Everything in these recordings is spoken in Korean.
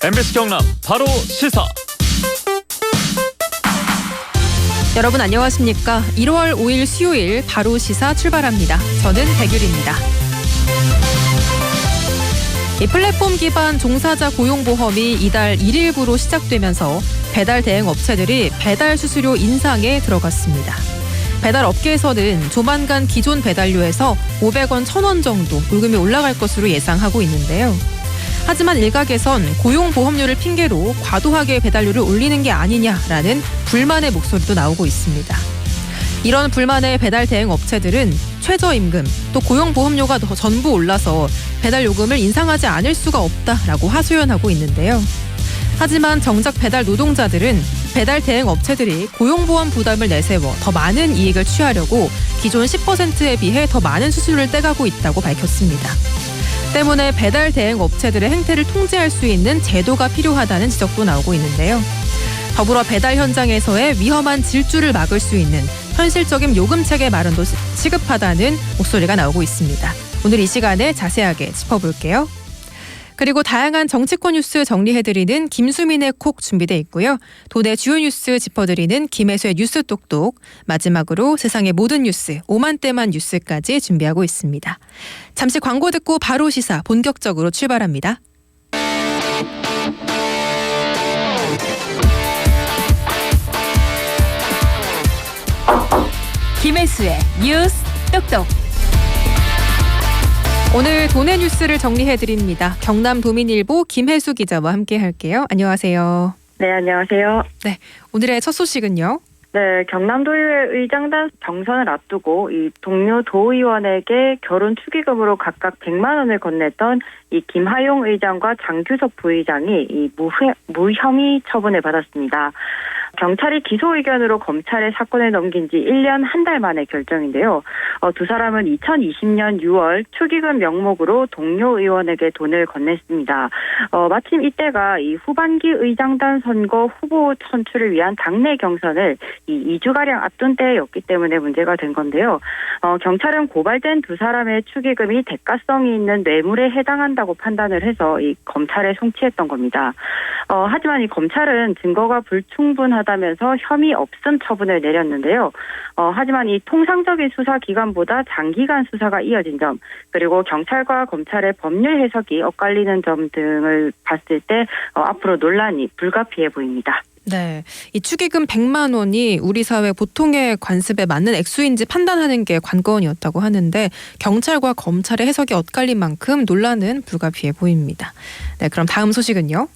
MBC 경남 바로 시사. 여러분 안녕하십니까? 1월 5일 수요일 바로 시사 출발합니다. 저는 백율입니다. 이 플랫폼 기반 종사자 고용보험이 이달 1일부로 시작되면서 배달 대행 업체들이 배달 수수료 인상에 들어갔습니다. 배달 업계에서는 조만간 기존 배달료에서 500원, 1,000원 정도 요금이 올라갈 것으로 예상하고 있는데요. 하지만 일각에선 고용보험료를 핑계로 과도하게 배달료를 올리는 게 아니냐라는 불만의 목소리도 나오고 있습니다. 이런 불만의 배달 대행 업체들은 최저임금 또 고용보험료가 전부 올라서 배달요금을 인상하지 않을 수가 없다라고 하소연하고 있는데요. 하지만 정작 배달 노동자들은 배달 대행 업체들이 고용보험 부담을 내세워 더 많은 이익을 취하려고 기존 10%에 비해 더 많은 수수료를 떼가고 있다고 밝혔습니다. 때문에 배달 대행 업체들의 행태를 통제할 수 있는 제도가 필요하다는 지적도 나오고 있는데요. 더불어 배달 현장에서의 위험한 질주를 막을 수 있는 현실적인 요금 체계 마련도 시급하다는 목소리가 나오고 있습니다. 오늘 이 시간에 자세하게 짚어볼게요. 그리고 다양한 정치권 뉴스 정리해드리는 김수민의 콕 준비돼 있고요. 도내 주요 뉴스 짚어드리는 김혜수의 뉴스 똑똑, 마지막으로 세상의 모든 뉴스, 5만대만 뉴스까지 준비하고 있습니다. 잠시 광고 듣고 바로 시사 본격적으로 출발합니다. 김혜수의 뉴스 똑똑. 오늘 도내 뉴스를 정리해드립니다. 경남도민일보 김혜수 기자와 함께할게요. 안녕하세요. 네, 안녕하세요. 네, 오늘의 첫 소식은요. 네, 경남도의회 의장단 경선을 앞두고 이 동료 도의원에게 결혼 축의금으로 각각 100만 원을 건넸던 이 김하용 의장과 장규석 부의장이 이 무혐의 처분을 받았습니다. 경찰이 기소 의견으로 검찰에 사건을 넘긴 지 1년 한 달 만의 결정인데요. 두 사람은 2020년 6월 축의금 명목으로 동료 의원에게 돈을 건넸습니다. 마침 이때가 이 후반기 의장단 선거 후보 선출을 위한 당내 경선을 이 2주가량 앞둔 때였기 때문에 문제가 된 건데요. 경찰은 고발된 두 사람의 축의금이 대가성이 있는 뇌물에 해당한다고 판단을 해서 이 검찰에 송치했던 겁니다. 하지만 이 검찰은 증거가 불충분하다면서 혐의 없음 처분을 내렸는데요. 하지만 이 통상적인 수사 기간보다 장기간 수사가 이어진 점, 그리고 경찰과 검찰의 법률 해석이 엇갈리는 점 등을 봤을 때 앞으로 논란이 불가피해 보입니다. 네, 이 축의금 100만 원이 우리 사회 보통의 관습에 맞는 액수인지 판단하는 게 관건이었다고 하는데 경찰과 검찰의 해석이 엇갈린 만큼 논란은 불가피해 보입니다. 네, 그럼 다음 소식은요?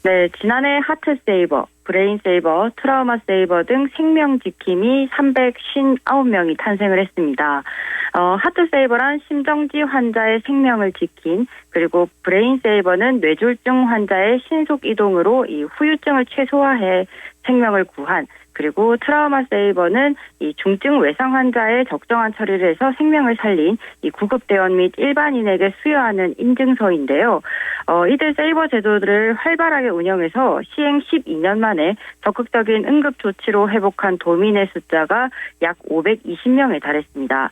네, 지난해 하트세이버, 브레인세이버, 트라우마세이버 등 생명지킴이 359명이 탄생을 했습니다. 하트세이버란 심정지 환자의 생명을 지킨, 그리고 브레인세이버는 뇌졸중 환자의 신속 이동으로 이 후유증을 최소화해 생명을 구한, 그리고 트라우마세이버는 이 중증 외상 환자의 적정한 처리를 해서 생명을 살린 이 구급대원 및 일반인에게 수여하는 인증서인데요. 이들 세이버 제도들을 활발하게 운영해서 시행 12년 만에 적극적인 응급 조치로 회복한 도민의 숫자가 약 520명에 달했습니다.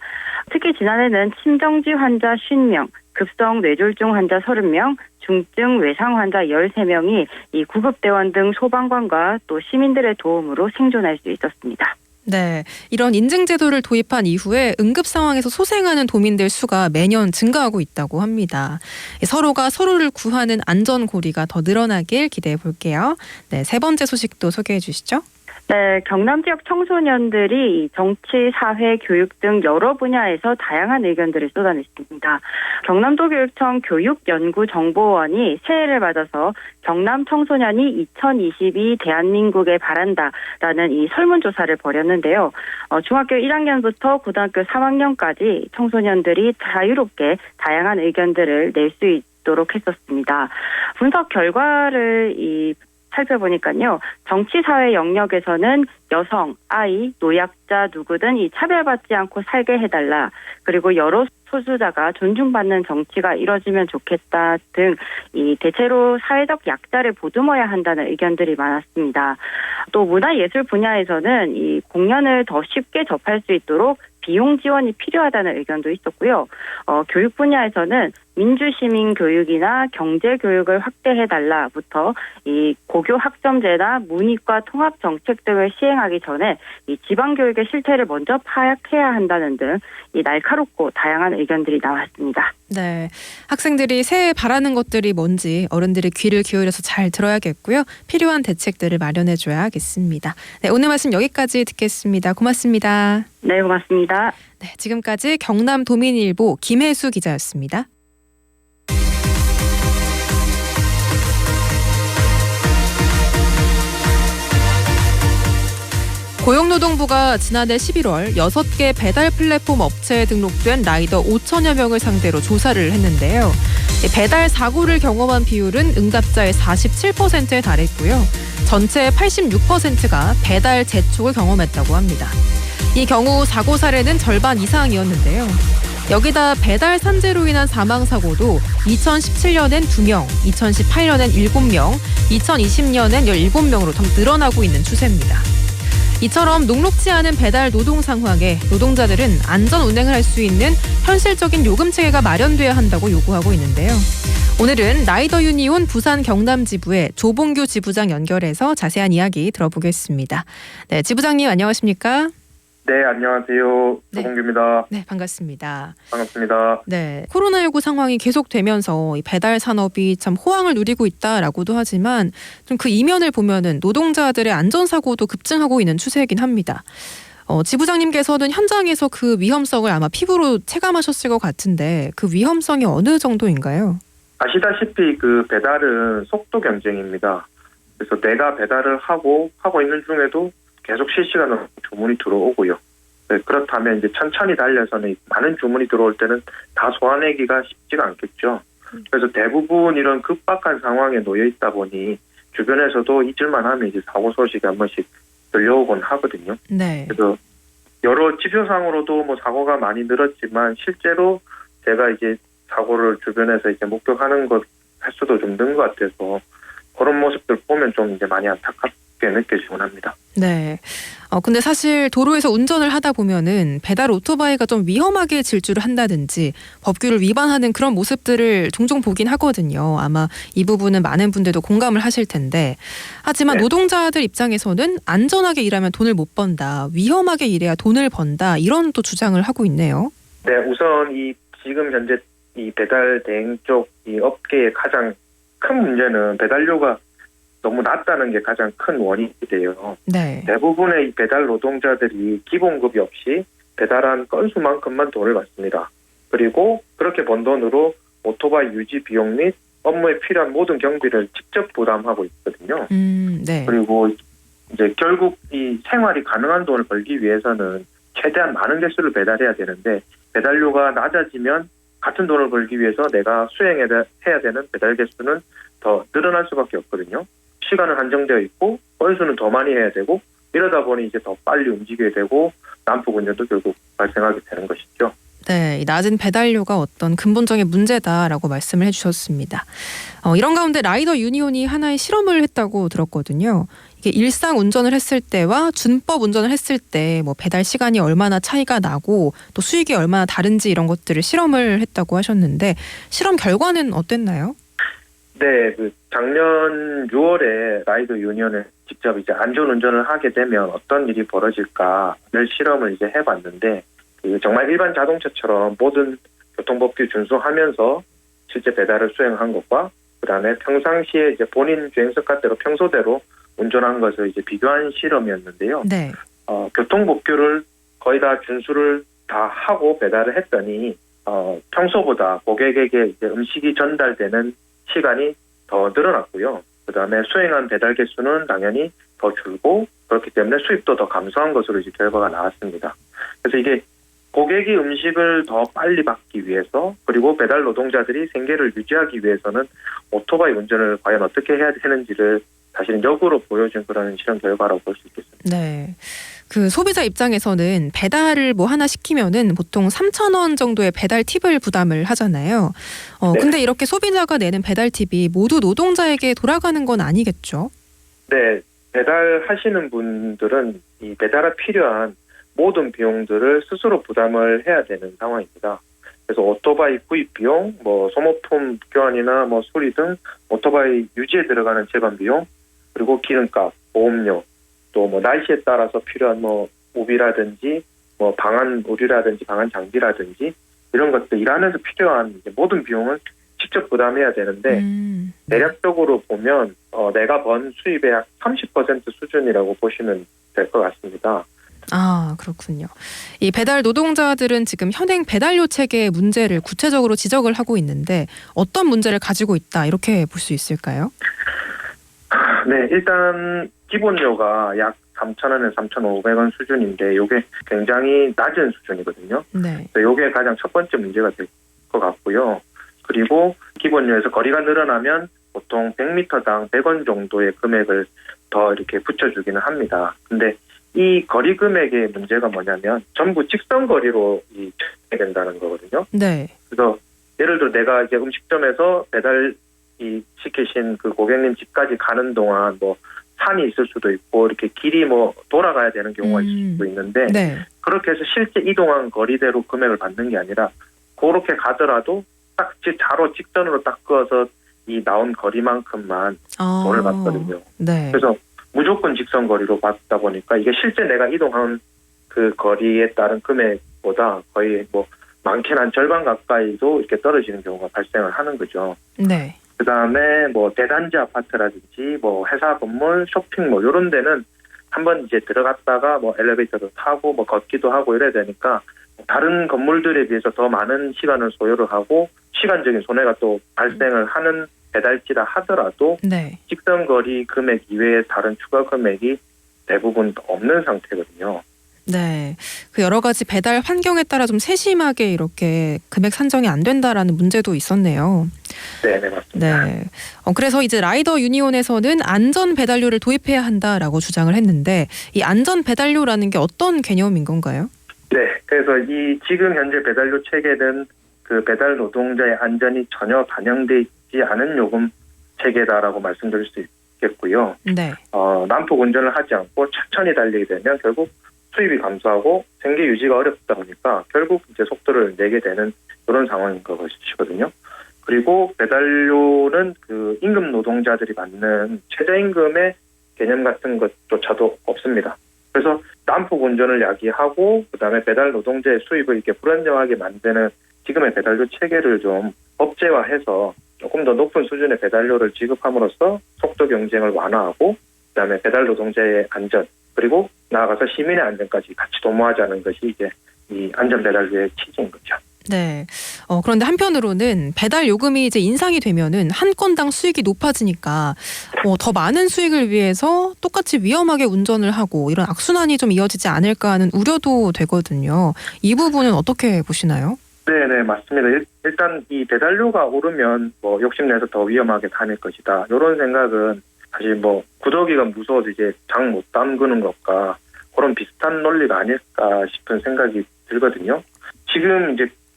특히 지난해는 심정지 환자 50명, 급성 뇌졸중 환자 30명, 중증 외상 환자 13명이 이 구급대원 등 소방관과 또 시민들의 도움으로 생존할 수 있었습니다. 네, 이런 인증제도를 도입한 이후에 응급 상황에서 소생하는 도민들 수가 매년 증가하고 있다고 합니다. 서로가 서로를 구하는 안전고리가 더 늘어나길 기대해 볼게요. 네, 세 번째 소식도 소개해 주시죠. 네, 경남 지역 청소년들이 정치, 사회, 교육 등 여러 분야에서 다양한 의견들을 쏟아냈습니다. 경남도교육청 교육연구정보원이 새해를 맞아서 경남 청소년이 2022 대한민국에 바란다라는 이 설문조사를 벌였는데요. 중학교 1학년부터 고등학교 3학년까지 청소년들이 자유롭게 다양한 의견들을 낼 수 있도록 했었습니다. 분석 결과를 살펴보니까요. 정치, 사회 영역에서는 여성, 아이, 노약자 누구든 이 차별받지 않고 살게 해달라. 그리고 여러 소수자가 존중받는 정치가 이뤄지면 좋겠다 등 이 대체로 사회적 약자를 보듬어야 한다는 의견들이 많았습니다. 또 문화예술 분야에서는 이 공연을 더 쉽게 접할 수 있도록 비용 지원이 필요하다는 의견도 있었고요. 교육 분야에서는 민주시민 교육이나 경제 교육을 확대해달라부터 이 고교 학점제나 문이과 통합 정책 등을 시행하기 전에 이 지방 교육의 실태를 먼저 파악해야 한다는 등 이 날카롭고 다양한 의견들이 나왔습니다. 네, 학생들이 새해 바라는 것들이 뭔지 어른들이 귀를 기울여서 잘 들어야겠고요. 필요한 대책들을 마련해줘야겠습니다. 네, 오늘 말씀 여기까지 듣겠습니다. 고맙습니다. 네, 고맙습니다. 네, 지금까지 경남도민일보 김혜수 기자였습니다. 고용노동부가 지난해 11월 6개 배달 플랫폼 업체에 등록된 라이더 5천여 명을 상대로 조사를 했는데요. 배달 사고를 경험한 비율은 응답자의 47%에 달했고요. 전체의 86%가 배달 재촉을 경험했다고 합니다. 이 경우 사고 사례는 절반 이상이었는데요. 여기다 배달 산재로 인한 사망사고도 2017년엔 2명, 2018년엔 7명, 2020년엔 17명으로 더 늘어나고 있는 추세입니다. 이처럼 녹록지 않은 배달 노동 상황에 노동자들은 안전 운행을 할 수 있는 현실적인 요금 체계가 마련돼야 한다고 요구하고 있는데요. 오늘은 라이더 유니온 부산 경남지부의 조봉규 지부장 연결해서 자세한 이야기 들어보겠습니다. 네, 지부장님 안녕하십니까? 네, 안녕하세요. 조봉규입니다. 네, 반갑습니다. 반갑습니다. 네, 코로나19 상황이 계속되면서 이 배달 산업이 참 호황을 누리고 있다라고도 하지만 좀 그 이면을 보면은 노동자들의 안전사고도 급증하고 있는 추세이긴 합니다. 지부장님께서는 현장에서 그 위험성을 아마 피부로 체감하셨을 것 같은데 그 위험성이 어느 정도인가요? 아시다시피 그 배달은 속도 경쟁입니다. 그래서 내가 배달을 하고 있는 중에도 계속 실시간으로 주문이 들어오고요. 네, 그렇다면 이제 천천히 달려서는 많은 주문이 들어올 때는 다 소화내기가 쉽지가 않겠죠. 그래서 대부분 이런 급박한 상황에 놓여 있다 보니 주변에서도 잊을만 하면 이제 사고 소식이 한 번씩 들려오곤 하거든요. 네. 그래서 여러 지표상으로도 뭐 사고가 많이 늘었지만 실제로 제가 이제 사고를 주변에서 이제 목격하는 것 횟수도 좀 는 것 같아서 그런 모습들 보면 좀 이제 많이 안타깝게 느껴지곤 합니다. 네. 근데 사실 도로에서 운전을 하다 보면은 배달 오토바이가 좀 위험하게 질주를 한다든지 법규를 위반하는 그런 모습들을 종종 보긴 하거든요. 아마 이 부분은 많은 분들도 공감을 하실 텐데. 하지만 네. 노동자들 입장에서는 안전하게 일하면 돈을 못 번다. 위험하게 일해야 돈을 번다. 이런 또 주장을 하고 있네요. 네, 우선 이 지금 현재 이 배달 대행 쪽 이 업계의 가장 큰 문제는 배달료가 너무 낮다는 게 가장 큰 원인이 돼요. 네. 대부분의 이 배달 노동자들이 기본급이 없이 배달한 건수만큼만 돈을 받습니다. 그리고 그렇게 번 돈으로 오토바이 유지 비용 및 업무에 필요한 모든 경비를 직접 부담하고 있거든요. 네. 그리고 이제 결국 이 생활이 가능한 돈을 벌기 위해서는 최대한 많은 개수를 배달해야 되는데 배달료가 낮아지면 같은 돈을 벌기 위해서 내가 수행해야 되는 배달 개수는 더 늘어날 수밖에 없거든요. 시간은 한정되어 있고 건수는 더 많이 해야 되고 이러다 보니 이제 더 빨리 움직여야 되고 난폭 운전도 결국 발생하게 되는 것이죠. 네, 이 낮은 배달료가 어떤 근본적인 문제다라고 말씀을 해주셨습니다. 이런 가운데 라이더 유니온이 하나의 실험을 했다고 들었거든요. 이게 일상 운전을 했을 때와 준법 운전을 했을 때 뭐 배달 시간이 얼마나 차이가 나고 또 수익이 얼마나 다른지 이런 것들을 실험을 했다고 하셨는데 실험 결과는 어땠나요? 네, 그 작년 6월에 라이더 유니온에 직접 이제 안전운전을 하게 되면 어떤 일이 벌어질까를 실험을 이제 해봤는데 정말 일반 자동차처럼 모든 교통법규 준수하면서 실제 배달을 수행한 것과 그다음에 평상시에 이제 본인 주행 습관대로 평소대로 운전한 것을 이제 비교한 실험이었는데요. 네. 교통법규를 거의 다 준수를 다 하고 배달을 했더니 평소보다 고객에게 이제 음식이 전달되는 시간이 더 늘어났고요. 그다음에 수행한 배달 개수는 당연히 더 줄고 그렇기 때문에 수입도 더 감소한 것으로 이제 결과가 나왔습니다. 그래서 이게 고객이 음식을 더 빨리 받기 위해서 그리고 배달 노동자들이 생계를 유지하기 위해서는 오토바이 운전을 과연 어떻게 해야 되는지를 사실은 역으로 보여준 그런 실험 결과라고 볼 수 있겠습니다. 네. 그 소비자 입장에서는 배달을 뭐 하나 시키면은 보통 3,000원 정도의 배달 팁을 부담을 하잖아요. 네. 근데 이렇게 소비자가 내는 배달 팁이 모두 노동자에게 돌아가는 건 아니겠죠? 네. 배달하시는 분들은 이 배달에 필요한 모든 비용들을 스스로 부담을 해야 되는 상황입니다. 그래서 오토바이 구입 비용, 소모품 교환이나 수리 등 오토바이 유지에 들어가는 재반 비용, 그리고 기름값, 보험료, 또 날씨에 따라서 필요한 우비라든지 방한 의류라든지 방한 장비라든지 이런 것들 일하면서 필요한 이제 모든 비용을 직접 부담해야 되는데 대략적으로 보면 내가 번 수입의 약 30% 수준이라고 보시면 될 것 같습니다. 아, 그렇군요. 이 배달 노동자들은 지금 현행 배달료 체계의 문제를 구체적으로 지적을 하고 있는데 어떤 문제를 가지고 있다 이렇게 볼 수 있을까요? 네, 일단 기본료가 약 3,000원에서 3,500원 수준인데 이게 굉장히 낮은 수준이거든요. 네. 이게 가장 첫 번째 문제가 될 것 같고요. 그리고 기본료에서 거리가 늘어나면 보통 100m당 100원 정도의 금액을 더 이렇게 붙여주기는 합니다. 근데 이 거리 금액의 문제가 뭐냐면 전부 직선 거리로 된다는 거거든요. 네. 그래서 예를 들어 내가 이제 음식점에서 배달 시키신 그 고객님 집까지 가는 동안 산이 있을 수도 있고 이렇게 길이 돌아가야 되는 경우가 있을 수도 있는데 네. 그렇게 해서 실제 이동한 거리대로 금액을 받는 게 아니라 그렇게 가더라도 딱 자로 직선으로 딱 그어서 이 나온 거리만큼만 돈을 받거든요. 네. 그래서 무조건 직선 거리로 받다 보니까 이게 실제 내가 이동한 그 거리에 따른 금액보다 거의 많게는 한 절반 가까이도 이렇게 떨어지는 경우가 발생을 하는 거죠. 네. 그다음에 대단지 아파트라든지 회사 건물, 쇼핑몰 이런 데는 한번 이제 들어갔다가 엘리베이터도 타고 걷기도 하고 이래야 되니까 다른 건물들에 비해서 더 많은 시간을 소요를 하고 시간적인 손해가 또 발생을 하는 배달지라 하더라도 네. 직선 거리 금액 이외에 다른 추가 금액이 대부분 없는 상태거든요. 네. 그 여러 가지 배달 환경에 따라 좀 세심하게 이렇게 금액 산정이 안 된다라는 문제도 있었네요. 네, 맞습니다. 네. 그래서 이제 라이더 유니온에서는 안전 배달료를 도입해야 한다라고 주장을 했는데 이 안전 배달료라는 게 어떤 개념인 건가요? 네. 그래서 이 지금 현재 배달료 체계는 그 배달 노동자의 안전이 전혀 반영돼 있지 않은 요금 체계다라고 말씀드릴 수 있겠고요. 네. 난폭 운전을 하지 않고 천천히 달리게 되면 결국 수입이 감소하고 생계 유지가 어렵다 보니까 결국 이제 속도를 내게 되는 그런 상황인 것이거든요. 그리고 배달료는 그 임금 노동자들이 받는 최저임금의 개념 같은 것조차도 없습니다. 그래서 난폭 운전을 야기하고 그다음에 배달 노동자의 수입을 이렇게 불안정하게 만드는 지금의 배달료 체계를 좀 법제화해서 조금 더 높은 수준의 배달료를 지급함으로써 속도 경쟁을 완화하고 그다음에 배달 노동자의 안전 그리고 나아가서 시민의 안전까지 같이 도모하자는 것이 이제 이 안전 배달료의 취지인 거죠. 네. 그런데 한편으로는 배달 요금이 이제 인상이 되면은 한 건당 수익이 높아지니까 더 많은 수익을 위해서 똑같이 위험하게 운전을 하고 이런 악순환이 좀 이어지지 않을까 하는 우려도 되거든요. 이 부분은 어떻게 보시나요? 네, 맞습니다. 일단 이 배달료가 오르면 욕심내서 더 위험하게 다닐 것이다. 이런 생각은 사실 구더기가 무서워서 이제 장 못 담그는 것과 그런 비슷한 논리가 아닐까 싶은 생각이 들거든요.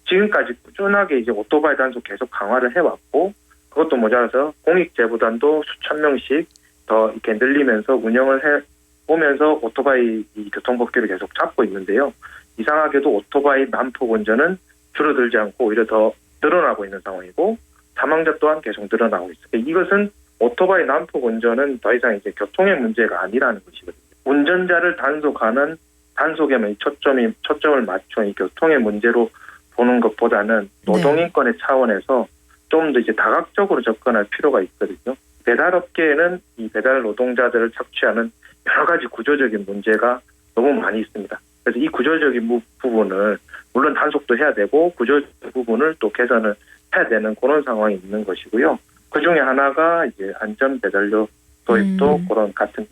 지금까지 꾸준하게 이제 오토바이 단속 계속 강화를 해왔고 그것도 모자라서 공익제보단도 수천 명씩 더 이렇게 늘리면서 운영을 해 오면서 오토바이 이 교통법규를 계속 잡고 있는데요. 이상하게도 오토바이 난폭 운전은 줄어들지 않고 오히려 더 늘어나고 있는 상황이고 사망자 또한 계속 늘어나고 있어요. 이것은 오토바이 난폭 운전은 더 이상 이제 교통의 문제가 아니라는 것이거든요. 운전자를 단속하는 단속에만 초점을 맞춰 이 교통의 문제로 보는 것보다는 노동인권의 차원에서 좀 더 이제 다각적으로 접근할 필요가 있거든요. 배달업계에는 이 배달 노동자들을 착취하는 여러 가지 구조적인 문제가 너무 많이 있습니다. 그래서 이 구조적인 부분을 물론 단속도 해야 되고 구조적 부분을 또 개선을 해야 되는 그런 상황이 있는 것이고요. 그 중에 하나가 이제 안전 배달료 도입도 그런 같은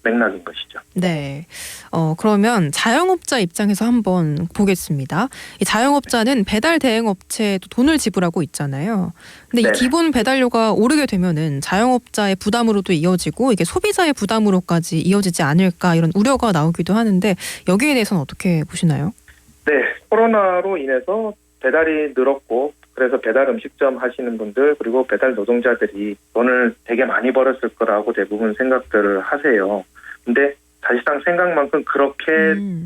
맥락인 것이죠. 네. 그러면 자영업자 입장에서 한번 보겠습니다. 이 자영업자는 배달 대행업체에도 돈을 지불하고 있잖아요. 근데 이 기본 배달료가 오르게 되면은 자영업자의 부담으로도 이어지고 이게 소비자의 부담으로까지 이어지지 않을까 이런 우려가 나오기도 하는데 여기에 대해서는 어떻게 보시나요? 네. 코로나로 인해서 배달이 늘었고 그래서 배달 음식점 하시는 분들 그리고 배달 노동자들이 돈을 되게 많이 벌었을 거라고 대부분 생각들을 하세요. 근데 사실상 생각만큼 그렇게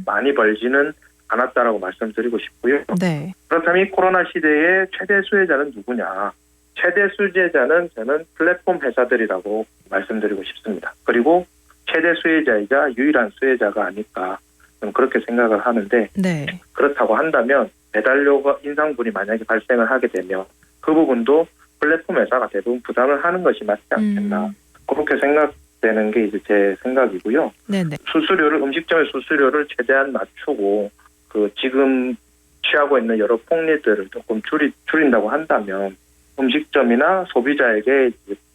많이 벌지는 않았다라고 말씀드리고 싶고요. 네. 그렇다면 이 코로나 시대의 최대 수혜자는 누구냐? 최대 수혜자는 저는 플랫폼 회사들이라고 말씀드리고 싶습니다. 그리고 최대 수혜자이자 유일한 수혜자가 아닐까 저는 그렇게 생각을 하는데 네. 그렇다고 한다면 배달료가 인상분이 만약에 발생을 하게 되면 그 부분도 플랫폼 회사가 대부분 부담을 하는 것이 맞지 않겠나 그렇게 생각되는 게 이제 제 생각이고요. 네네. 수수료를 음식점의 수수료를 최대한 낮추고 그 지금 취하고 있는 여러 폭리들을 조금 줄인다고 한다면 음식점이나 소비자에게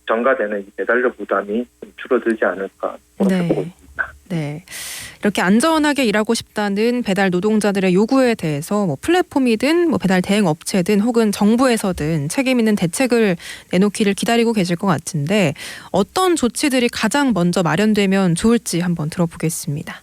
전가되는 이 배달료 부담이 좀 줄어들지 않을까 그렇게 네. 보고 있습니다. 네. 이렇게 안전하게 일하고 싶다는 배달 노동자들의 요구에 대해서 뭐 플랫폼이든 뭐 배달 대행 업체든 혹은 정부에서든 책임 있는 대책을 내놓기를 기다리고 계실 것 같은데 어떤 조치들이 가장 먼저 마련되면 좋을지 한번 들어보겠습니다.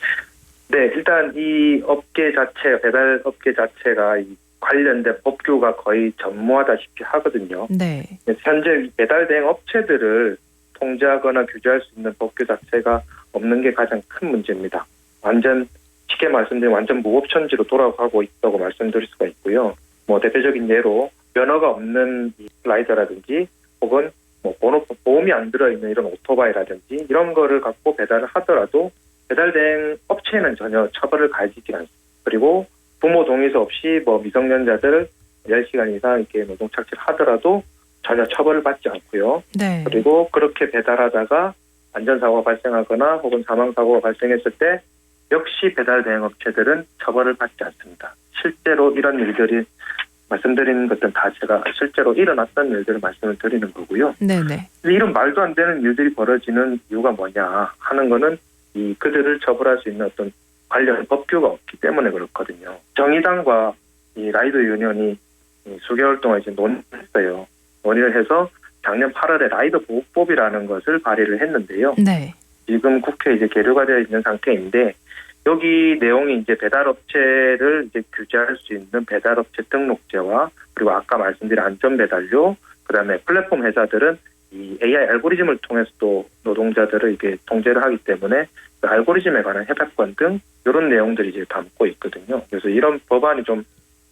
네, 일단 이 업계 자체, 배달 업계 자체가 이 관련된 법규가 거의 전무하다시피 하거든요. 네. 현재 배달 대행 업체들을 통제하거나 규제할 수 있는 법규 자체가 없는 게 가장 큰 문제입니다. 완전 쉽게 말씀드리면 완전 무법천지로 돌아가고 있다고 말씀드릴 수가 있고요. 뭐 대표적인 예로 면허가 없는 라이더라든지 혹은 뭐 보험이 안 들어있는 이런 오토바이라든지 이런 거를 갖고 배달을 하더라도 배달 대행 업체는 전혀 처벌을 가해지지 않습니다. 그리고 부모 동의서 없이 뭐 미성년자들 10시간 이상 이렇게 노동 착취를 하더라도 전혀 처벌을 받지 않고요. 네. 그리고 그렇게 배달하다가 안전사고가 발생하거나 혹은 사망사고가 발생했을 때 역시 배달 대행 업체들은 처벌을 받지 않습니다. 실제로 이런 일들이 말씀드리는 것들은 다 제가 실제로 일어났던 일들을 말씀을 드리는 거고요. 네네. 이런 말도 안 되는 일들이 벌어지는 이유가 뭐냐 하는 거는 이 그들을 처벌할 수 있는 어떤 관련 법규가 없기 때문에 그렇거든요. 정의당과 이 라이더 유니언이 수개월 동안 이제 논의했어요. 논의를 해서 작년 8월에 라이더 보호법이라는 것을 발의를 했는데요. 네. 지금 국회에 이제 계류가 되어 있는 상태인데 여기 내용이 이제 배달업체를 이제 규제할 수 있는 배달업체 등록제와 그리고 아까 말씀드린 안전배달료, 그다음에 플랫폼 회사들은 이 AI 알고리즘을 통해서 또 노동자들을 이게 통제를 하기 때문에 그 알고리즘에 관한 협약권 등 이런 내용들이 이제 담고 있거든요. 그래서 이런 법안이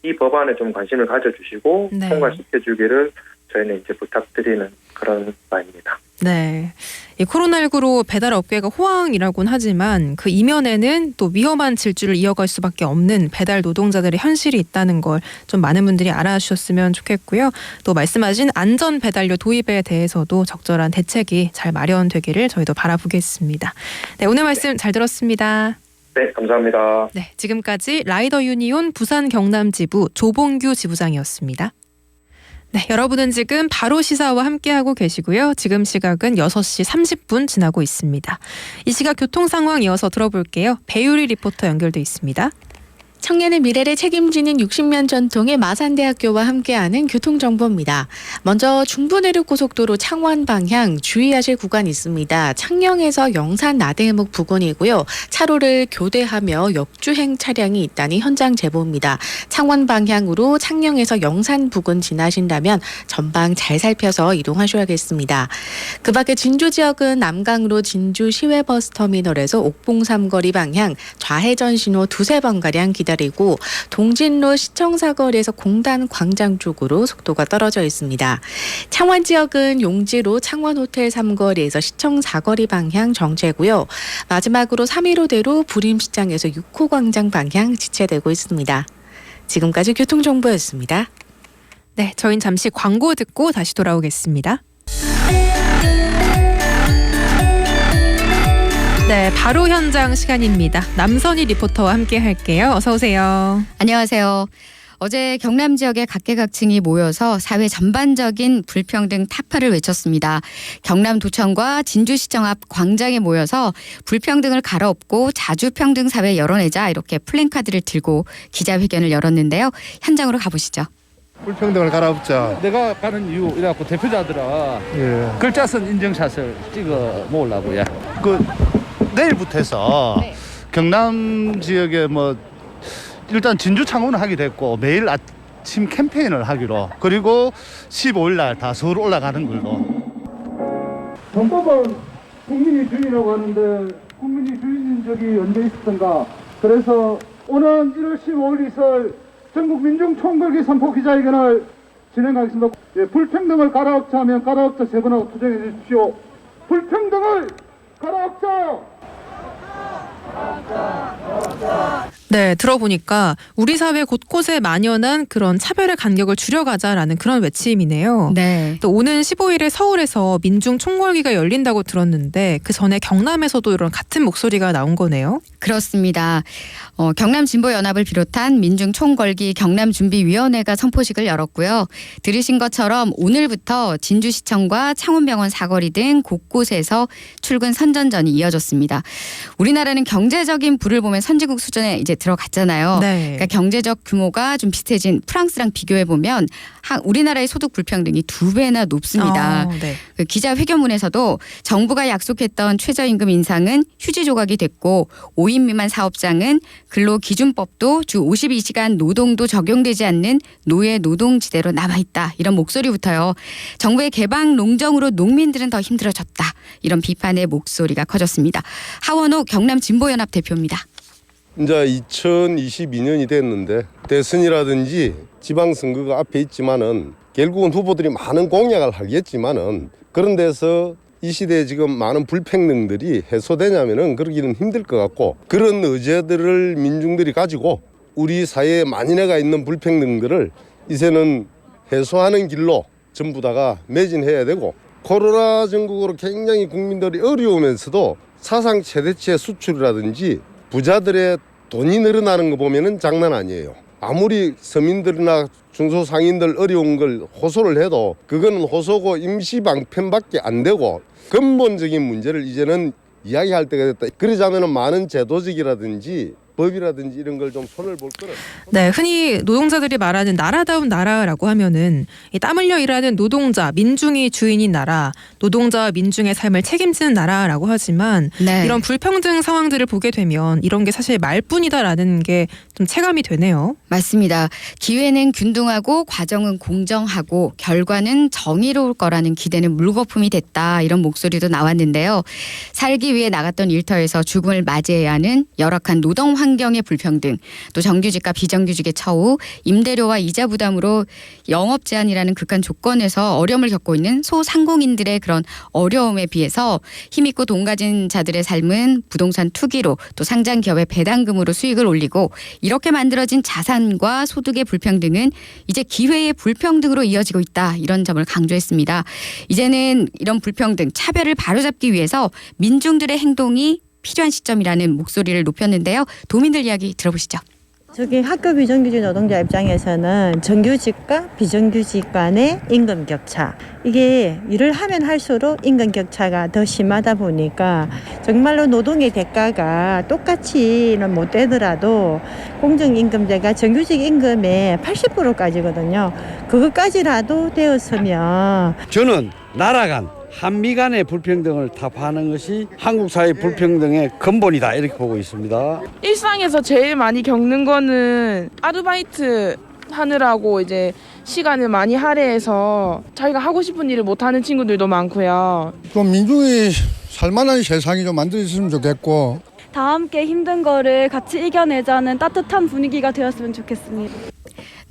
이 법안에 좀 관심을 가져주시고 네. 통과시켜주기를 저희는 이제 부탁드리는 그런 바입니다. 네. 이 코로나19로 배달 업계가 호황이라고는 하지만 그 이면에는 또 위험한 질주를 이어갈 수밖에 없는 배달 노동자들의 현실이 있다는 걸 좀 많은 분들이 알아주셨으면 좋겠고요. 또 말씀하신 안전 배달료 도입에 대해서도 적절한 대책이 잘 마련되기를 저희도 바라보겠습니다. 네, 오늘 말씀 잘 들었습니다. 네, 감사합니다. 네, 지금까지 라이더 유니온 부산 경남 지부 조봉규 지부장이었습니다. 네, 여러분은 지금 바로 시사와 함께하고 계시고요. 지금 시각은 6시 30분 지나고 있습니다. 이 시각 교통 상황 이어서 들어볼게요. 배유리 리포터 연결돼 있습니다. 청년의 미래를 책임지는 60년 전통의 마산대학교와 함께하는 교통정보입니다. 먼저 중부내륙고속도로 창원 방향 주의하실 구간이 있습니다. 창녕에서 영산 나대목 부근이고요. 차로를 교대하며 역주행 차량이 있다니 현장 제보입니다. 창원 방향으로 창녕에서 영산 부근 지나신다면 전방 잘 살펴서 이동하셔야겠습니다. 그 밖에 진주 지역은 남강으로 진주 시외버스터미널에서 옥봉삼거리 방향 좌회전 신호 두세 번가량 기다리고 동진로 시청사거리에서 공단 광장 쪽으로 속도가 떨어져 있습니다. 창원 지역은 용지로 창원호텔 3거리에서 시청사거리 방향 정체고요. 마지막으로 315대로 부림시장에서 6호 광장 방향 지체되고 있습니다. 지금까지 교통정보였습니다. 네, 저희는 잠시 광고 듣고 다시 돌아오겠습니다. 네, 바로 현장 시간입니다. 남선희 리포터와 함께 할게요. 어서 오세요. 안녕하세요. 어제 경남 지역의 각계각층이 모여서 사회 전반적인 불평등 타파를 외쳤습니다. 경남도청과 진주시청 앞 광장에 모여서 불평등을 갈아엎고 자주평등 사회 열어내자 이렇게 플랜카드를 들고 기자회견을 열었는데요. 현장으로 가보시죠. 불평등을 갈아엎자. 내가 가는 이유 이래갖고 대표자들은 글자 쓴 인증샷을 찍어 모으려고요. 내일부터 해서 경남 지역에 뭐 일단 진주 창원을 하게 됐고 매일 아침 캠페인을 하기로, 그리고 15일 날 다 서울 올라가는 걸로. 헌법은 국민이 주인이라고 하는데 국민이 주인인 적이 언제 있었던가. 그래서 오는 1월 15일 있을 전국 민중총궐기 선포 기자회견을 진행하겠습니다. 예, 불평등을 가라앉자 하면 가라앉자 세 번하고 투쟁해 주십시오. 불평등을 가라앉자. 네, 들어보니까 우리 사회 곳곳에 만연한 그런 차별의 간격을 줄여가자라는 그런 외침이네요. 네. 또 오는 15일에 서울에서 민중 총궐기가 열린다고 들었는데 그 전에 경남에서도 이런 같은 목소리가 나온 거네요. 그렇습니다. 경남진보연합을 비롯한 민중총궐기 경남준비위원회가 선포식을 열었고요. 들으신 것처럼 오늘부터 진주시청과 창원병원 사거리 등 곳곳에서 출근 선전전이 이어졌습니다. 우리나라는 경제적인 부를 보면 선진국 수준에 이제 들어갔잖아요. 네. 그러니까 경제적 규모가 좀 비슷해진 프랑스랑 비교해 보면 우리나라의 소득 불평등이 2배나 높습니다. 네. 그 기자회견문에서도 정부가 약속했던 최저임금 인상은 휴지 조각이 됐고 5인 미만 사업장은 근로기준법도 주 52시간 노동도 적용되지 않는 노예 노동지대로 남아있다. 이런 목소리부터요. 정부의 개방 농정으로 농민들은 더 힘들어졌다. 이런 비판의 목소리가 커졌습니다. 하원호 경남진보연합 대표입니다. 이제 2022년이 됐는데 대선이라든지 지방선거가 앞에 있지만은 결국은 후보들이 많은 공약을 하겠지만은 그런 데서 이 시대에 지금 많은 불평등들이 해소되냐면은 그러기는 힘들 것 같고 그런 의제들을 민중들이 가지고 우리 사회에 만연해가 있는 불평등들을 이제는 해소하는 길로 전부 다가 매진해야 되고 코로나 전국으로 굉장히 국민들이 어려우면서도 사상 최대치의 수출이라든지 부자들의 돈이 늘어나는 거 보면은 장난 아니에요. 아무리 서민들이나 중소상인들 어려운 걸 호소를 해도 그거는 호소고 임시 방편밖에 안 되고 근본적인 문제를 이제는 이야기할 때가 됐다. 그러자면은 많은 제도적이라든지 법이라든지 이런 걸 좀 손을 볼 거는. 네, 흔히 노동자들이 말하는 나라다운 나라라고 하면은 이 땀 흘려 일하는 노동자, 민중이 주인인 나라, 노동자와 민중의 삶을 책임지는 나라라고 하지만 네. 이런 불평등 상황들을 보게 되면 이런 게 사실 말뿐이다라는 게 좀 체감이 되네요. 맞습니다. 기회는 균등하고 과정은 공정하고 결과는 정의로울 거라는 기대는 물거품이 됐다. 이런 목소리도 나왔는데요. 살기 위해 나갔던 일터에서 죽음을 맞이해야 하는 열악한 노동 환경의 불평등, 또 정규직과 비정규직의 처우, 임대료와 이자 부담으로 영업 제한이라는 극한 조건에서 어려움을 겪고 있는 소상공인들의 그런 어려움에 비해서 힘있고 돈 가진 자들의 삶은 부동산 투기로 또 상장 기업의 배당금으로 수익을 올리고 이렇게 만들어진 자산과 소득의 불평등은 이제 기회의 불평등으로 이어지고 있다. 이런 점을 강조했습니다. 이제는 이런 불평등, 차별을 바로잡기 위해서 민중들의 행동이 필요한 시점이라는 목소리를 높였는데요. 도민들 이야기 들어보시죠. 저기 학교 비정규직 노동자 입장에서는 정규직과 비정규직 간의 임금 격차, 이게 일을 하면 할수록 임금 격차가 더 심하다 보니까 정말로 노동의 대가가 똑같이는 못 되더라도 공정임금제가 정규직 임금의 80%까지거든요. 그것까지라도 되었으면 저는 나라 간 한미 간의 불평등을 타파하는 것이 한국 사회 불평등의 근본이다 이렇게 보고 있습니다. 일상에서 제일 많이 겪는 거는 아르바이트 하느라고 이제 시간을 많이 할애해서 자기가 하고 싶은 일을 못 하는 친구들도 많고요. 좀 민중이 살만한 세상이 좀 만들어졌으면 좋겠고 다 함께 힘든 거를 같이 이겨내자는 따뜻한 분위기가 되었으면 좋겠습니다.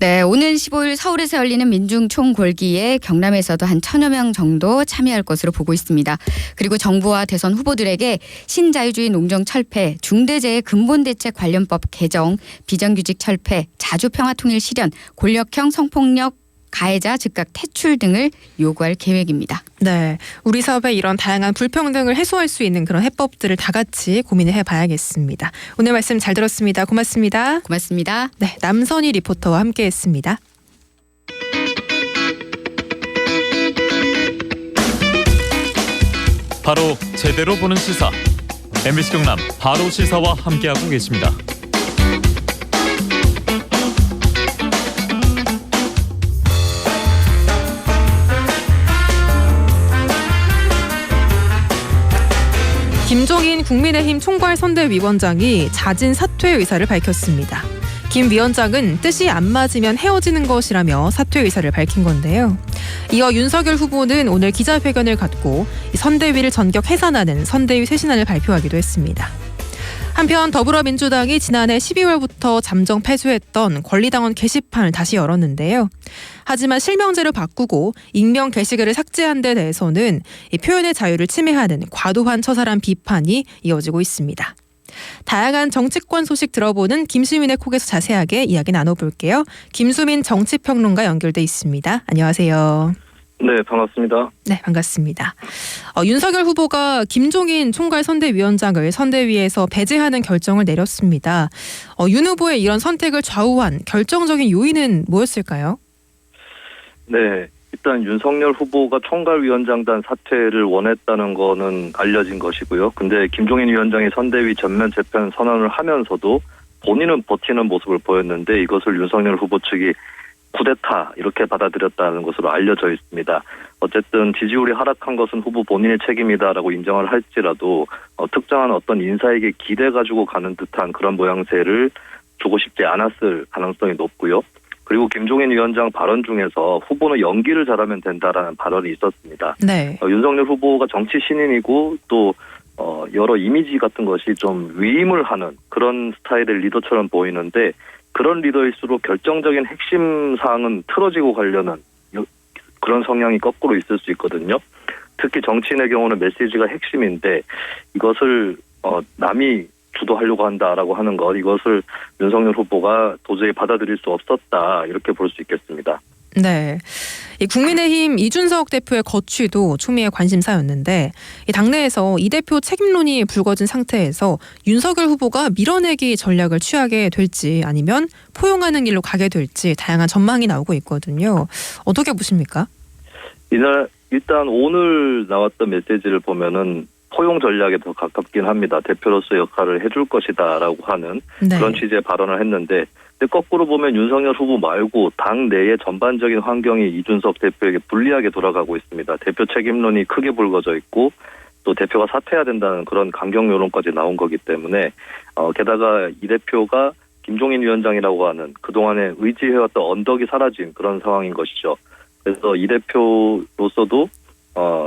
네, 오는 15일 서울에서 열리는 민중총궐기에 경남에서도 한 1000여 명 정도 참여할 것으로 보고 있습니다. 그리고 정부와 대선 후보들에게 신자유주의 농정 철폐, 중대재해 근본대책 관련법 개정, 비정규직 철폐, 자주평화통일 실현, 권력형 성폭력 가해자 즉각 퇴출 등을 요구할 계획입니다. 네, 우리 사회의 이런 다양한 불평등을 해소할 수 있는 그런 해법들을 다 같이 고민을 해봐야겠습니다. 오늘 말씀 잘 들었습니다. 고맙습니다. 고맙습니다. 네, 남선희 리포터와 함께했습니다. 바로 제대로 보는 시사. MBC 경남 바로 시사와 함께하고 계십니다. 김종인 국민의힘 총괄선대위원장이 잦은 사퇴 의사를 밝혔습니다. 김 위원장은 뜻이 안 맞으면 헤어지는 것이라며 사퇴 의사를 밝힌 건데요. 이어 윤석열 후보는 오늘 기자회견을 갖고 선대위를 전격 해산하는 선대위 쇄신안을 발표하기도 했습니다. 한편 더불어민주당이 지난해 12월부터 잠정 폐쇄했던 권리당원 게시판을 다시 열었는데요. 하지만 실명제를 바꾸고 익명 게시글을 삭제한 데 대해서는 이 표현의 자유를 침해하는 과도한 처사란 비판이 이어지고 있습니다. 다양한 정치권 소식 들어보는 김수민의 콕에서 자세하게 이야기 나눠볼게요. 김수민 정치평론가 연결돼 있습니다. 안녕하세요. 네, 반갑습니다. 네, 반갑습니다. 윤석열 후보가 김종인 총괄 선대위원장을 선대위에서 배제하는 결정을 내렸습니다. 윤 후보의 이런 선택을 좌우한 결정적인 요인은 뭐였을까요? 네, 일단 윤석열 후보가 총괄위원장단 사퇴를 원했다는 거는 알려진 것이고요. 근데 김종인 위원장이 선대위 전면 재편 선언을 하면서도 본인은 버티는 모습을 보였는데 이것을 윤석열 후보 측이 쿠데타 이렇게 받아들였다는 것으로 알려져 있습니다. 어쨌든 지지율이 하락한 것은 후보 본인의 책임이다라고 인정을 할지라도 특정한 어떤 인사에게 기대 가지고 가는 듯한 그런 모양새를 주고 싶지 않았을 가능성이 높고요. 그리고 김종인 위원장 발언 중에서 후보는 연기를 잘하면 된다라는 발언이 있었습니다. 네. 윤석열 후보가 정치 신인이고 또 여러 이미지 같은 것이 좀 위임을 하는 그런 스타일의 리더처럼 보이는데 그런 리더일수록 결정적인 핵심 사항은 틀어지고 가려는 그런 성향이 거꾸로 있을 수 있거든요. 특히 정치인의 경우는 메시지가 핵심인데 이것을 남이 주도하려고 한다라고 하는 것, 이것을 윤석열 후보가 도저히 받아들일 수 없었다 이렇게 볼 수 있겠습니다. 네, 이 국민의힘 이준석 대표의 거취도 초미의 관심사였는데 이 당내에서 이 대표 책임론이 불거진 상태에서 윤석열 후보가 밀어내기 전략을 취하게 될지 아니면 포용하는 길로 가게 될지 다양한 전망이 나오고 있거든요. 어떻게 보십니까? 일단 오늘 나왔던 메시지를 보면은 포용 전략에 더 가깝긴 합니다. 대표로서 역할을 해줄 것이다라고 하는 그런 취지의 발언을 했는데 근데 거꾸로 보면 윤석열 후보 말고 당 내의 전반적인 환경이 이준석 대표에게 불리하게 돌아가고 있습니다. 대표 책임론이 크게 불거져 있고 또 대표가 사퇴해야 된다는 그런 강경 여론까지 나온 거기 때문에 게다가 이 대표가 김종인 위원장이라고 하는 그동안에 의지해왔던 언덕이 사라진 그런 상황인 것이죠. 그래서 이 대표로서도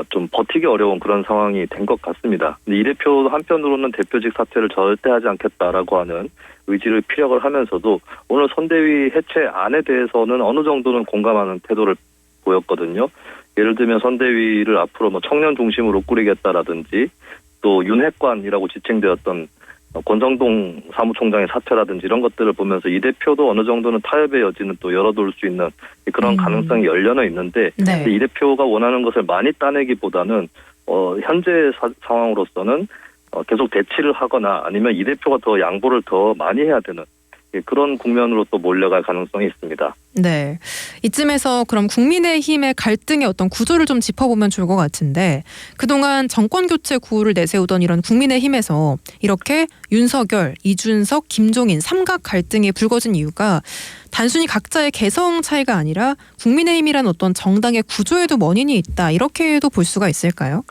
좀 버티기 어려운 그런 상황이 된 것 같습니다. 근데 이 대표 한편으로는 대표직 사퇴를 절대 하지 않겠다라고 하는 의지를 피력을 하면서도 오늘 선대위 해체안에 대해서는 어느 정도는 공감하는 태도를 보였거든요. 예를 들면 선대위를 앞으로 청년 중심으로 꾸리겠다라든지 또 윤핵관이라고 지칭되었던 권성동 사무총장의 사퇴라든지 이런 것들을 보면서 이 대표도 어느 정도는 타협의 여지는 또 열어둘 수 있는 그런 가능성이 열려는 있는데 네. 이 대표가 원하는 것을 많이 따내기보다는 현재 상황으로서는 계속 대치를 하거나 아니면 이 대표가 더 양보를 더 많이 해야 되는 그런 국면으로 또 몰려갈 가능성이 있습니다. 네, 이쯤에서 그럼 국민의힘의 갈등의 어떤 구조를 좀 짚어보면 좋을 것 같은데 그동안 정권교체 구호를 내세우던 이런 국민의힘에서 이렇게 윤석열, 이준석, 김종인 삼각 갈등이 불거진 이유가 단순히 각자의 개성 차이가 아니라 국민의힘이라는 어떤 정당의 구조에도 원인이 있다 이렇게도 볼 수가 있을까요?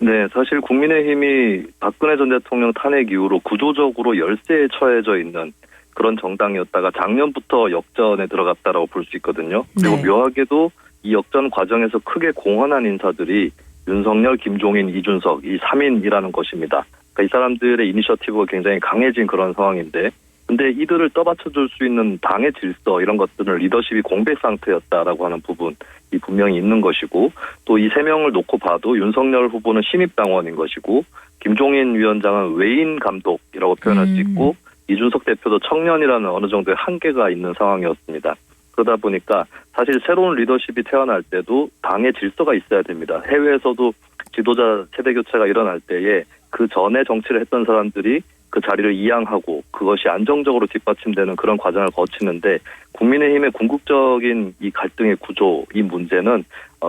네, 사실 국민의힘이 박근혜 전 대통령 탄핵 이후로 구조적으로 열세에 처해져 있는 그런 정당이었다가 작년부터 역전에 들어갔다라고 볼 수 있거든요. 그리고 묘하게도 이 역전 과정에서 크게 공헌한 인사들이 윤석열, 김종인, 이준석 이 3인이라는 것입니다. 그러니까 이 사람들의 이니셔티브가 굉장히 강해진 그런 상황인데 근데 이들을 떠받쳐줄 수 있는 당의 질서 이런 것들은 리더십이 공백 상태였다라고 하는 부분이 분명히 있는 것이고 또 이 3명을 놓고 봐도 윤석열 후보는 신입당원인 것이고 김종인 위원장은 외인 감독이라고 표현할 수 있고 이준석 대표도 청년이라는 어느 정도의 한계가 있는 상황이었습니다. 그러다 보니까 사실 새로운 리더십이 태어날 때도 당의 질서가 있어야 됩니다. 해외에서도 지도자 세대 교체가 일어날 때에 그 전에 정치를 했던 사람들이 그 자리를 이양하고 그것이 안정적으로 뒷받침되는 그런 과정을 거치는데 국민의힘의 궁극적인 이 갈등의 구조, 이 문제는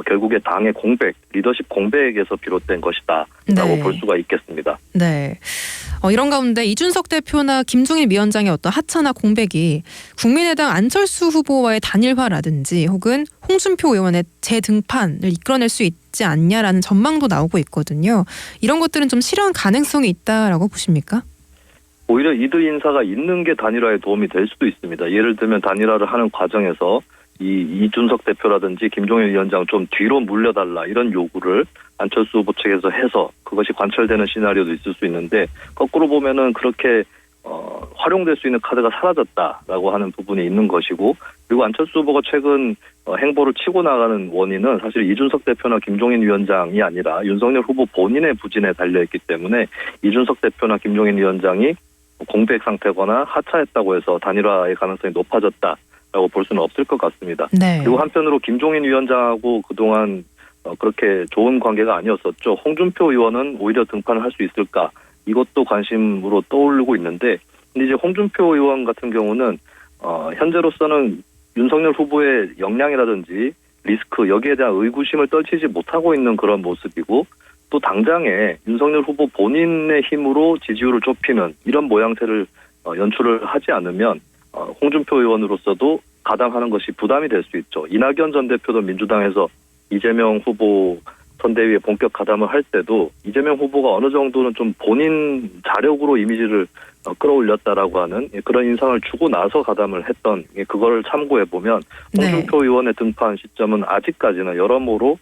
결국에 당의 공백, 리더십 공백에서 비롯된 것이다라고 볼 수가 있겠습니다. 네. 이런 가운데 이준석 대표나 김종인 위원장의 어떤 하차나 공백이 국민의당 안철수 후보와의 단일화라든지 혹은 홍준표 의원의 재등판을 이끌어낼 수 있지 않냐라는 전망도 나오고 있거든요. 이런 것들은 좀 실현 가능성이 있다라고 보십니까? 오히려 이들 인사가 있는 게 단일화에 도움이 될 수도 있습니다. 예를 들면 단일화를 하는 과정에서 이 이준석 대표라든지 김종인 위원장 좀 뒤로 물려달라 이런 요구를 안철수 후보 측에서 해서 그것이 관철되는 시나리오도 있을 수 있는데 거꾸로 보면은 그렇게 활용될 수 있는 카드가 사라졌다라고 하는 부분이 있는 것이고 그리고 안철수 후보가 최근 행보를 치고 나가는 원인은 사실 이준석 대표나 김종인 위원장이 아니라 윤석열 후보 본인의 부진에 달려있기 때문에 이준석 대표나 김종인 위원장이 공백 상태거나 하차했다고 해서 단일화의 가능성이 높아졌다라고 볼 수는 없을 것 같습니다. 네. 그리고 한편으로 김종인 위원장하고 그동안 그렇게 좋은 관계가 아니었었죠. 홍준표 의원은 오히려 등판을 할 수 있을까? 이것도 관심으로 떠오르고 있는데 근데 이제 홍준표 의원 같은 경우는 현재로서는 윤석열 후보의 역량이라든지 리스크 여기에 대한 의구심을 떨치지 못하고 있는 그런 모습이고 또 당장에 윤석열 후보 본인의 힘으로 지지율을 좁히는 이런 모양새를 연출을 하지 않으면 홍준표 의원으로서도 가담하는 것이 부담이 될 수 있죠. 이낙연 전 대표도 민주당에서 이재명 후보 선대위에 본격 가담을 할 때도 이재명 후보가 어느 정도는 좀 본인 자력으로 이미지를 끌어올렸다라고 하는 그런 인상을 주고 나서 가담을 했던 그걸 참고해 보면 홍준표 의원의 등판 시점은 아직까지는 여러모로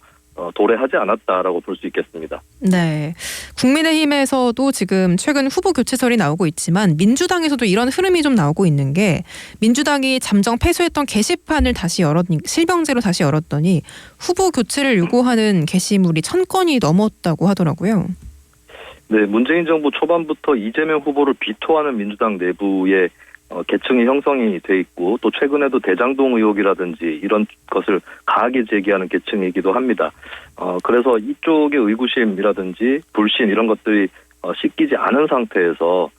도래하지 않았다라고 볼 수 있겠습니다. 네, 국민의힘에서도 지금 최근 후보 교체설이 나오고 있지만 민주당에서도 이런 흐름이 좀 나오고 있는 게 민주당이 잠정 패소했던 게시판을 다시 실명제로 다시 열었더니 후보 교체를 요구하는 게시물이 1000건이 넘었다고 하더라고요. 네, 문재인 정부 초반부터 이재명 후보를 비토하는 민주당 내부의 계층이 형성이 돼 있고 또 최근에도 대장동 의혹이라든지 이런 것을 강하게 제기하는 계층이기도 합니다. 그래서 이쪽의 의구심이라든지 불신 이런 것들이 씻기지 않은 상태에서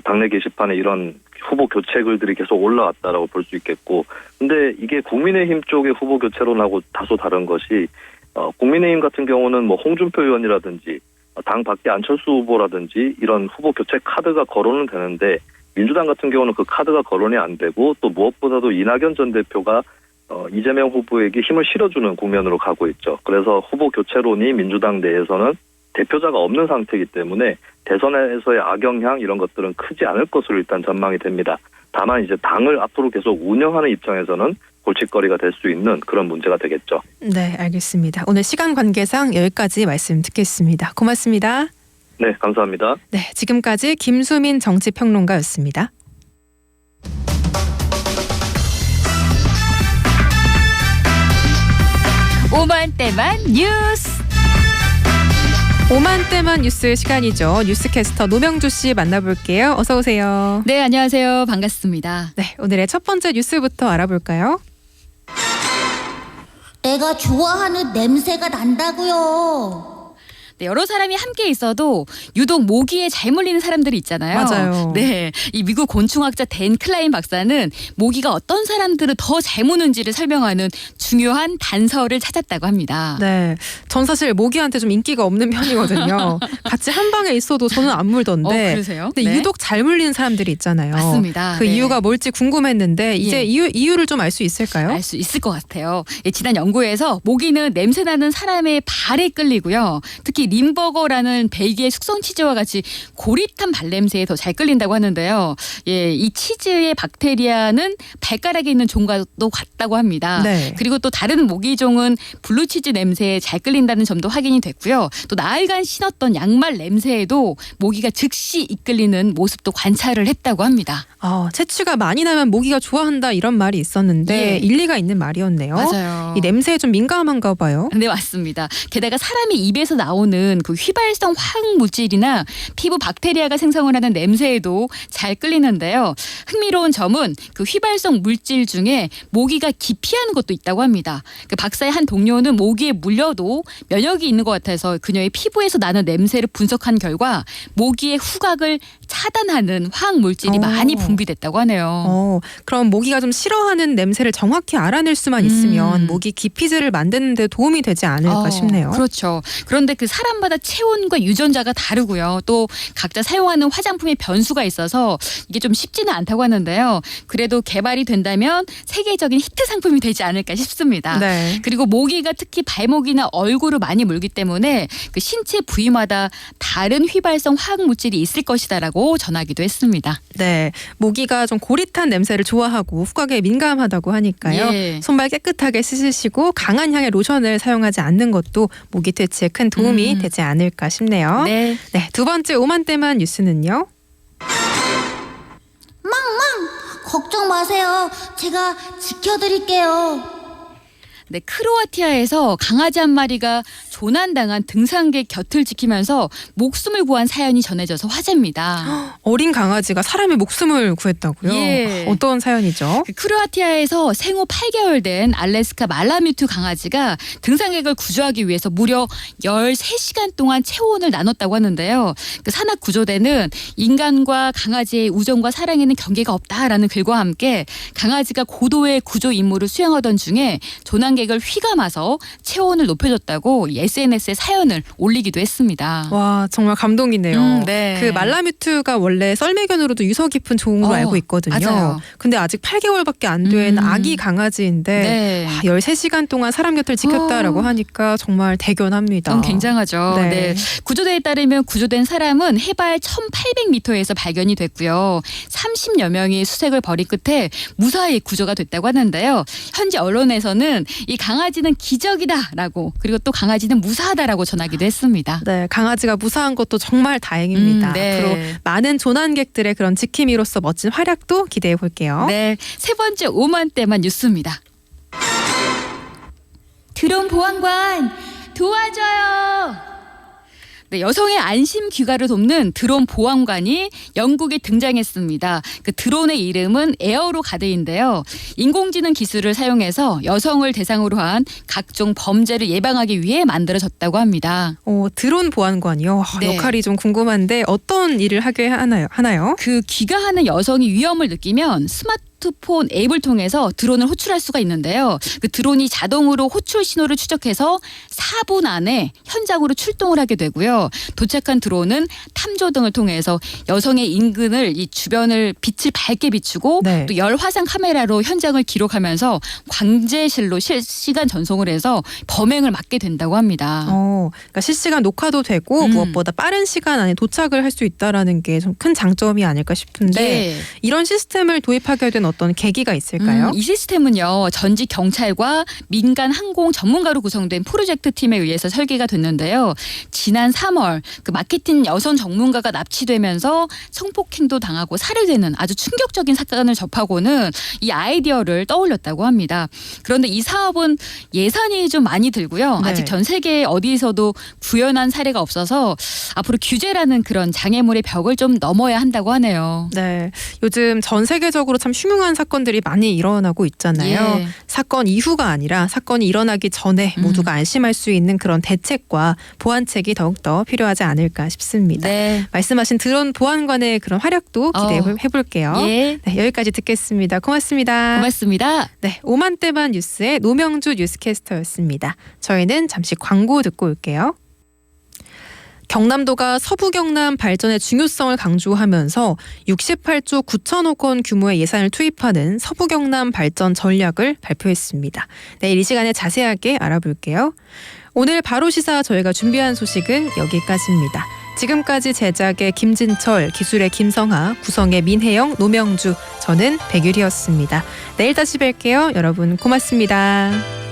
당내 게시판에 이런 후보 교체 글들이 계속 올라왔다라고 볼 수 있겠고 근데 이게 국민의힘 쪽의 후보 교체론하고 다소 다른 것이 국민의힘 같은 경우는 뭐 홍준표 의원이라든지 당 밖에 안철수 후보라든지 이런 후보 교체 카드가 거론은 되는데 민주당 같은 경우는 그 카드가 거론이 안 되고 또 무엇보다도 이낙연 전 대표가 이재명 후보에게 힘을 실어주는 국면으로 가고 있죠. 그래서 후보 교체론이 민주당 내에서는 대표자가 없는 상태이기 때문에 대선에서의 악영향 이런 것들은 크지 않을 것으로 일단 전망이 됩니다. 다만 이제 당을 앞으로 계속 운영하는 입장에서는 골칫거리가 될 수 있는 그런 문제가 되겠죠. 네, 알겠습니다. 오늘 시간 관계상 여기까지 말씀 듣겠습니다. 고맙습니다. 네, 감사합니다. 네, 지금까지 김수민 정치평론가였습니다. 오만때만 뉴스. 오만때만 뉴스 시간이죠. 뉴스캐스터 노명주 씨 만나볼게요. 어서 오세요. 네, 안녕하세요. 반갑습니다. 네, 오늘의 첫 번째 뉴스부터 알아볼까요? 내가 좋아하는 냄새가 난다고요. 네, 여러 사람이 함께 있어도 유독 모기에 잘 물리는 사람들이 있잖아요. 맞아요. 네, 이 미국 곤충학자 댄 클라인 박사는 모기가 어떤 사람들을 더 잘 무는지를 설명하는 중요한 단서를 찾았다고 합니다. 네, 전 사실 모기한테 좀 인기가 없는 편이거든요. 같이 한 방에 있어도 저는 안 물던데. 그러세요? 근데 네. 유독 잘 물리는 사람들이 있잖아요. 맞습니다. 그 네. 이유가 뭘지 궁금했는데 이제 이유를 좀 알 수 있을까요? 알 수 있을 것 같아요. 예, 지난 연구에서 모기는 냄새나는 사람의 발에 끌리고요. 특히 림버거라는 벨기에 숙성 치즈와 같이 고릿한 발냄새에 더 잘 끌린다고 하는데요. 예, 이 치즈의 박테리아는 발가락에 있는 종과도 같다고 합니다. 네. 그리고 또 다른 모기종은 블루치즈 냄새에 잘 끌린다는 점도 확인이 됐고요. 또 나흘간 신었던 양말 냄새에도 모기가 즉시 이끌리는 모습도 관찰을 했다고 합니다. 채취가 많이 나면 모기가 좋아한다 이런 말이 있었는데 일리가 있는 말이었네요. 맞아요. 이 냄새에 좀 민감한가 봐요. 네, 맞습니다. 게다가 사람이 입에서 나오는 그 휘발성 화학 물질이나 피부 박테리아가 생성을 하는 냄새에도 잘 끌리는데요. 흥미로운 점은 그 휘발성 물질 중에 모기가 기피하는 것도 있다고 합니다. 그 박사의 한 동료는 모기에 물려도 면역이 있는 것 같아서 그녀의 피부에서 나는 냄새를 분석한 결과 모기의 후각을 차단하는 화학 물질이 많이 분비됐다고 하네요. 그럼 모기가 좀 싫어하는 냄새를 정확히 알아낼 수만 있으면 모기 기피제를 만드는 데 도움이 되지 않을까 싶네요. 그렇죠. 그런데 그 사람마다 체온과 유전자가 다르고요. 또 각자 사용하는 화장품의 변수가 있어서 이게 좀 쉽지는 않다고 하는데요. 그래도 개발이 된다면 세계적인 히트 상품이 되지 않을까 싶습니다. 네. 그리고 모기가 특히 발목이나 얼굴을 많이 물기 때문에 그 신체 부위마다 다른 휘발성 화학 물질이 있을 것이다라고 전하기도 했습니다. 네, 모기가 좀 고릿한 냄새를 좋아하고 후각에 민감하다고 하니까요. 예. 손발 깨끗하게 씻으시고 강한 향의 로션을 사용하지 않는 것도 모기 퇴치에 큰 도움이 되지 않을까 싶네요. 네. 네, 두 번째 오만때만 뉴스는요. 걱정 마세요. 제가 지켜드릴게요. 네, 크로아티아에서 강아지 한 마리가 조난당한 등산객 곁을 지키면서 목숨을 구한 사연이 전해져서 화제입니다. 어린 강아지가 사람의 목숨을 구했다고요? 예. 어떤 사연이죠? 그 크로아티아에서 생후 8개월 된 알래스카 말라뮤트 강아지가 등산객을 구조하기 위해서 무려 13시간 동안 체온을 나눴다고 하는데요. 그 산악 구조대는 인간과 강아지의 우정과 사랑에는 경계가 없다라는 글과 함께 강아지가 고도의 구조 임무를 수행하던 중에 조난객을 휘감아서 체온을 높여줬다고 SNS에 사연을 올리기도 했습니다. 와, 정말 감동이네요. 네. 그 말라뮤트가 원래 썰매견으로도 유서 깊은 종으로 알고 있거든요. 맞아요. 근데 아직 8개월밖에 안 된 아기 강아지인데 네. 13시간 동안 사람 곁을 지켰다라고 하니까 정말 대견합니다. 너무 굉장하죠. 네. 네. 구조대에 따르면 구조된 사람은 해발 1,800m에서 발견이 됐고요. 30여 명이 수색을 벌인 끝에 무사히 구조가 됐다고 하는데요. 현지 언론에서는 이 강아지는 기적이다라고 그리고 또 강아지는 무사하다라고 전하기도 했습니다. 네, 강아지가 무사한 것도 정말 다행입니다. 네. 앞으로 많은 조난객들의 그런 지킴이로서 멋진 활약도 기대해 볼게요. 네, 세 번째 오만때만 뉴스입니다. 드론 보안관 도와줘요. 네, 여성의 안심 귀가를 돕는 드론 보안관이 영국에 등장했습니다. 그 드론의 이름은 에어로 가드인데요. 인공지능 기술을 사용해서 여성을 대상으로 한 각종 범죄를 예방하기 위해 만들어졌다고 합니다. 드론 보안관이요. 네. 역할이 좀 궁금한데 어떤 일을 하게 하나요? 그 귀가하는 여성이 위험을 느끼면 스마트폰 앱을 통해서 드론을 호출할 수가 있는데요. 그 드론이 자동으로 호출 신호를 추적해서 4분 안에 현장으로 출동을 하게 되고요. 도착한 드론은 탐조 등을 통해서 여성의 인근을 이 주변을 빛을 밝게 비추고 네. 또 열화상 카메라로 현장을 기록하면서 관제실로 실시간 전송을 해서 범행을 막게 된다고 합니다. 그러니까 실시간 녹화도 되고 무엇보다 빠른 시간 안에 도착을 할 수 있다라는 게 좀 큰 장점이 아닐까 싶은데 네. 이런 시스템을 도입하게 된 어떤 계기가 있을까요? 이 시스템은요. 전직 경찰과 민간 항공 전문가로 구성된 프로젝트 팀에 의해서 설계가 됐는데요. 지난 3월 그 마케팅 여성 전문가가 납치되면서 성폭행도 당하고 살해되는 아주 충격적인 사건을 접하고는 이 아이디어를 떠올렸다고 합니다. 그런데 이 사업은 예산이 좀 많이 들고요. 네. 아직 전 세계 어디서도 구현한 사례가 없어서 앞으로 규제라는 그런 장애물의 벽을 좀 넘어야 한다고 하네요. 네, 요즘 전 세계적으로 참 흉흉한 사건들이 많이 일어나고 있잖아요. 예. 사건 이후가 아니라 사건이 일어나기 전에 모두가 안심할 수 있는 그런 대책과 보완책이 더욱더 필요하지 않을까 싶습니다. 네. 말씀하신 드론 보안관의 그런 활약도 기대해 볼게요. 예. 네, 여기까지 듣겠습니다. 고맙습니다. 고맙습니다. 네, 오만때만 뉴스의 노명주 뉴스캐스터였습니다. 저희는 잠시 광고 듣고 올게요. 경남도가 서부 경남 발전의 중요성을 강조하면서 68조 9천억 원 규모의 예산을 투입하는 서부 경남 발전 전략을 발표했습니다. 내일 이 시간에 자세하게 알아볼게요. 오늘 바로 시사 저희가 준비한 소식은 여기까지입니다. 지금까지 제작의 김진철, 기술의 김성하, 구성의 민혜영, 노명주, 저는 백유리였습니다. 내일 다시 뵐게요. 여러분 고맙습니다.